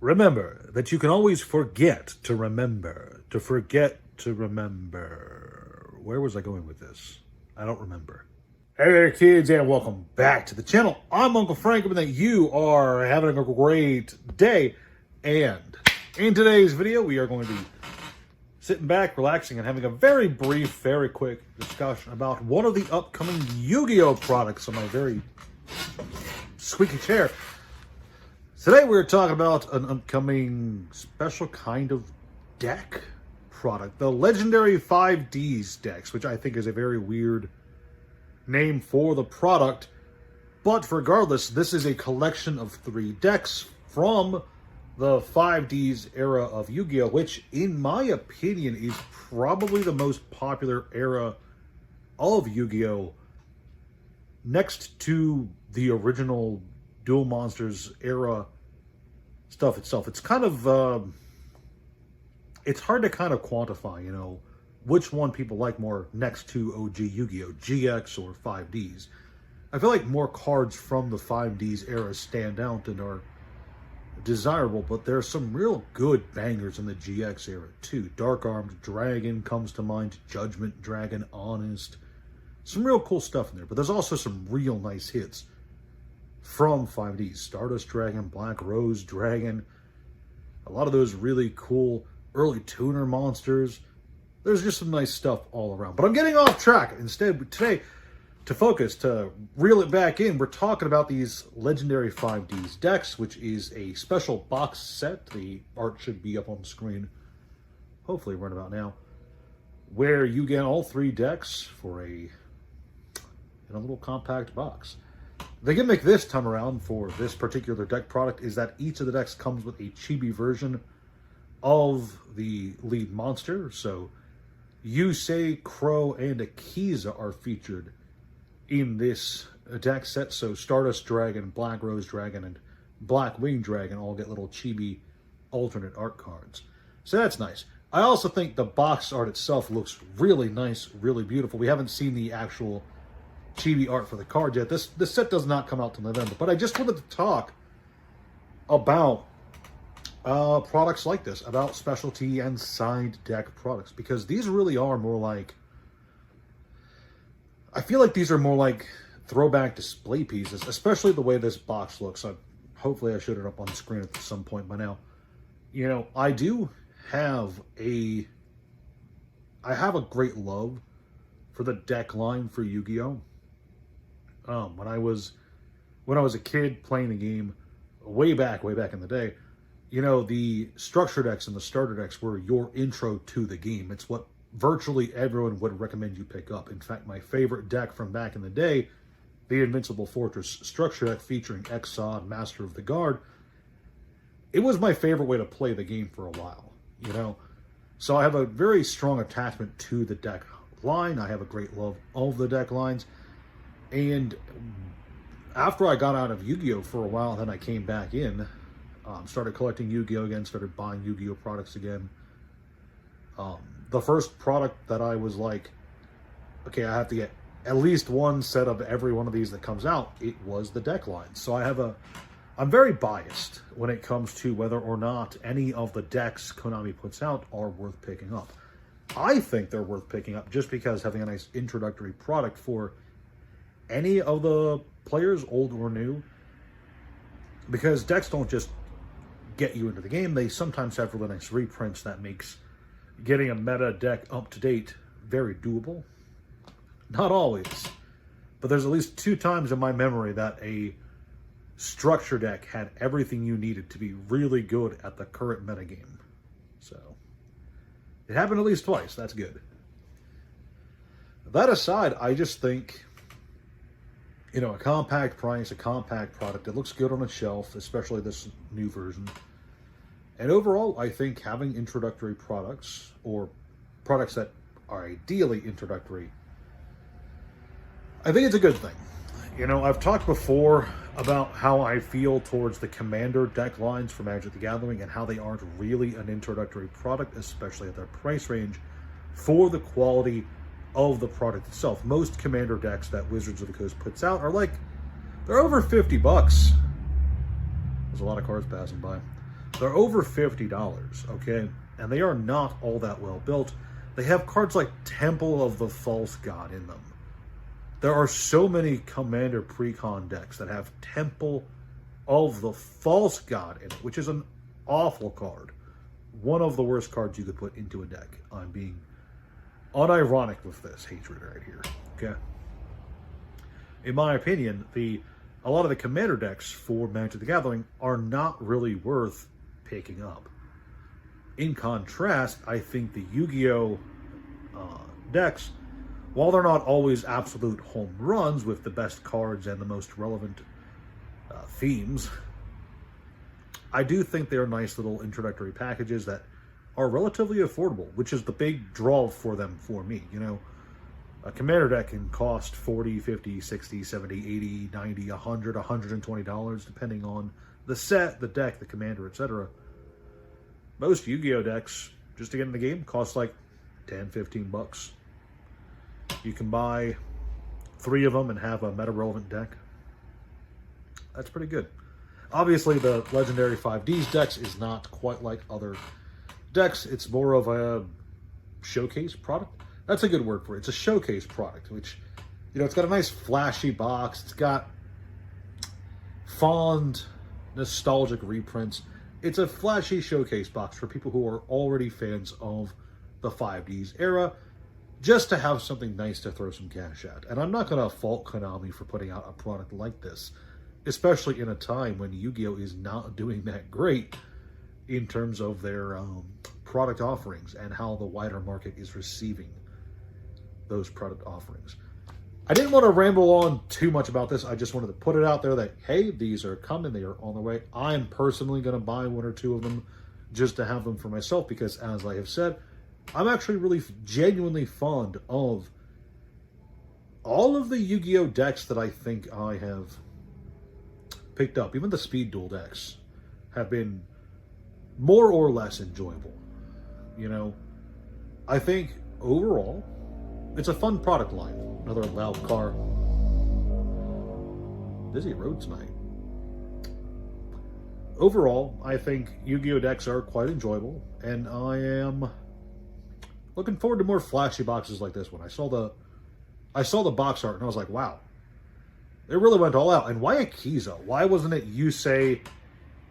Remember that you can always forget to remember, to forget to remember. Where was I going with this? I don't remember. Hey there, kids, and welcome back to the channel. I'm Uncle Frank, hoping that you are having a great day. And in today's video, we are going to be sitting back, relaxing, and having a very brief, very quick discussion about one of the upcoming Yu-Gi-Oh products on my very squeaky chair. Today we're talking about an upcoming special kind of deck product, the legendary 5Ds decks, which I think is a very weird name for the product. But regardless, this is a collection of 3 decks from the 5Ds era of Yu-Gi-Oh, which in my opinion is probably the most popular era of Yu-Gi-Oh, next to the original Duel Monsters era stuff itself. It's kind of it's hard to kind of quantify, you know, which one people like more next to OG Yu-Gi-Oh, GX or 5Ds. I feel like more cards from the 5Ds era stand out and are desirable, but there's some real good bangers in the GX era too. Dark Armed Dragon comes to mind, Judgment Dragon, Honest. Some real cool stuff in there, but there's also some real nice hits from 5Ds. Stardust Dragon, Black Rose Dragon, a lot of those really cool early tuner monsters. There's just some nice stuff all around. But I'm getting off track. Instead, today, to focus, to reel it back in, we're talking about these legendary 5Ds decks, which is a special box set. The art should be up on the screen, hopefully right about now, where you get all 3 decks for in a little compact box. The gimmick this time around for this particular deck product is that each of the decks comes with a chibi version of the lead monster. So Yusei, Crow, and Akiza are featured in this deck set. So Stardust Dragon, Black Rose Dragon, and Black Wing Dragon all get little chibi alternate art cards. So that's nice. I also think the box art itself looks really nice, really beautiful. We haven't seen the actual chibi art for the card yet. This set does not come out till November, but I just wanted to talk about products like this, about specialty and signed deck products, because these really are more like, I feel like these are more like throwback display pieces, especially the way this box looks. Hopefully I showed it up on the screen at some point by now. You know, I have a great love for the deck line for Yu-Gi-Oh. When I was a kid playing the game way back in the day, you know, the structure decks and the starter decks were your intro to the game. It's what virtually everyone would recommend you pick up. In fact, my favorite deck from back in the day, the Invincible Fortress structure deck featuring Exod, Master of the Guard, it was my favorite way to play the game for a while, you know. So I have a very strong attachment to the deck line. I have a great love of the deck lines. And after I got out of Yu-Gi-Oh for a while, then I came back in, started collecting Yu-Gi-Oh again, started buying Yu-Gi-Oh products again. The first product that I was like, okay, I have to get at least one set of every one of these that comes out, it was the deck line. So I'm very biased when it comes to whether or not any of the decks Konami puts out are worth picking up. I think they're worth picking up just because having a nice introductory product for any of the players, old or new, because decks don't just get you into the game. They sometimes have really nice reprints that makes getting a meta deck up to date very doable. Not always, but there's at least 2 times in my memory that a structure deck had everything you needed to be really good at the current meta game. So it happened at least twice. That's good. That aside, I just think, you know, a compact price, a compact product, it looks good on a shelf, especially this new version. And overall, I think having introductory products, or products that are ideally introductory, I think it's a good thing. You know, I've talked before about how I feel towards the Commander deck lines for Magic the Gathering and how they aren't really an introductory product, especially at their price range, for the quality of the product itself. Most Commander decks that Wizards of the Coast puts out are like, they're over $50. There's a lot of cars passing by. They're over $50, okay? And they are not all that well built. They have cards like Temple of the False God in them. There are so many Commander Precon decks that have Temple of the False God in it, which is an awful card. One of the worst cards you could put into a deck. I'm being unironic with this hatred right here, okay? In my opinion, a lot of the Commander decks for Magic the Gathering are not really worth picking up. In contrast, I think the Yu-Gi-Oh! Decks, while they're not always absolute home runs with the best cards and the most relevant themes, I do think they're nice little introductory packages that are relatively affordable, which is the big draw for them for me. You know, a Commander deck can cost $40, $50, $60, $70, $80, $90, $100, $120, depending on the set, the deck, the commander, etc. Most Yu-Gi-Oh! Decks, just to get in the game, cost like $10, $15. You can buy 3 of them and have a meta-relevant deck. That's pretty good. Obviously, the Legendary 5Ds decks is not quite like other decks. It's more of a showcase product. That's a good word for it. It's a showcase product, which, you know, it's got a nice flashy box. It's got fond, nostalgic reprints. It's a flashy showcase box for people who are already fans of the 5Ds era, just to have something nice to throw some cash at. And I'm not going to fault Konami for putting out a product like this, especially in a time when Yu-Gi-Oh! Is not doing that great in terms of their product offerings and how the wider market is receiving those product offerings. I didn't want to ramble on too much about this. I just wanted to put it out there that, hey, these are coming. They are on the way. I'm personally going to buy 1 or 2 of them just to have them for myself because, as I have said, I'm actually really genuinely fond of all of the Yu-Gi-Oh! Decks that I think I have picked up. Even the Speed Duel decks have been more or less enjoyable. You know, I think overall, it's a fun product line. Another loud car. Busy road tonight. Overall, I think Yu-Gi-Oh! Decks are quite enjoyable, and I am looking forward to more flashy boxes like this one. I saw the box art, and I was like, wow. It really went all out. And why Akiza? Why wasn't it Yusei,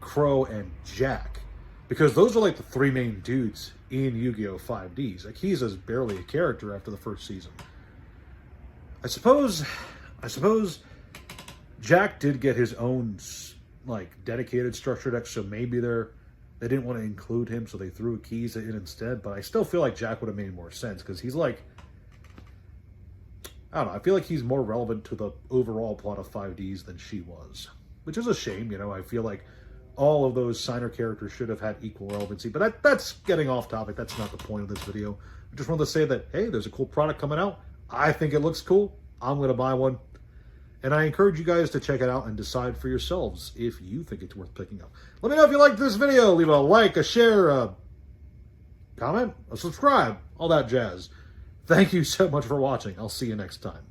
Crow, and Jack? Because those are like the 3 main dudes in Yu-Gi-Oh! 5Ds. Akiza's barely a character after the first season. I suppose Jack did get his own like dedicated structure deck, so maybe they didn't want to include him, so they threw Akiza in instead. But I still feel like Jack would have made more sense because he's like, I don't know, I feel like he's more relevant to the overall plot of 5Ds than she was, which is a shame. You know, I feel like all of those signer characters should have had equal relevancy, but that's getting off topic. That's not the point of this video. I just wanted to say that, hey, there's a cool product coming out. I think it looks cool. I'm going to buy one. And I encourage you guys to check it out and decide for yourselves if you think it's worth picking up. Let me know if you liked this video. Leave a like, a share, a comment, a subscribe, all that jazz. Thank you so much for watching. I'll see you next time.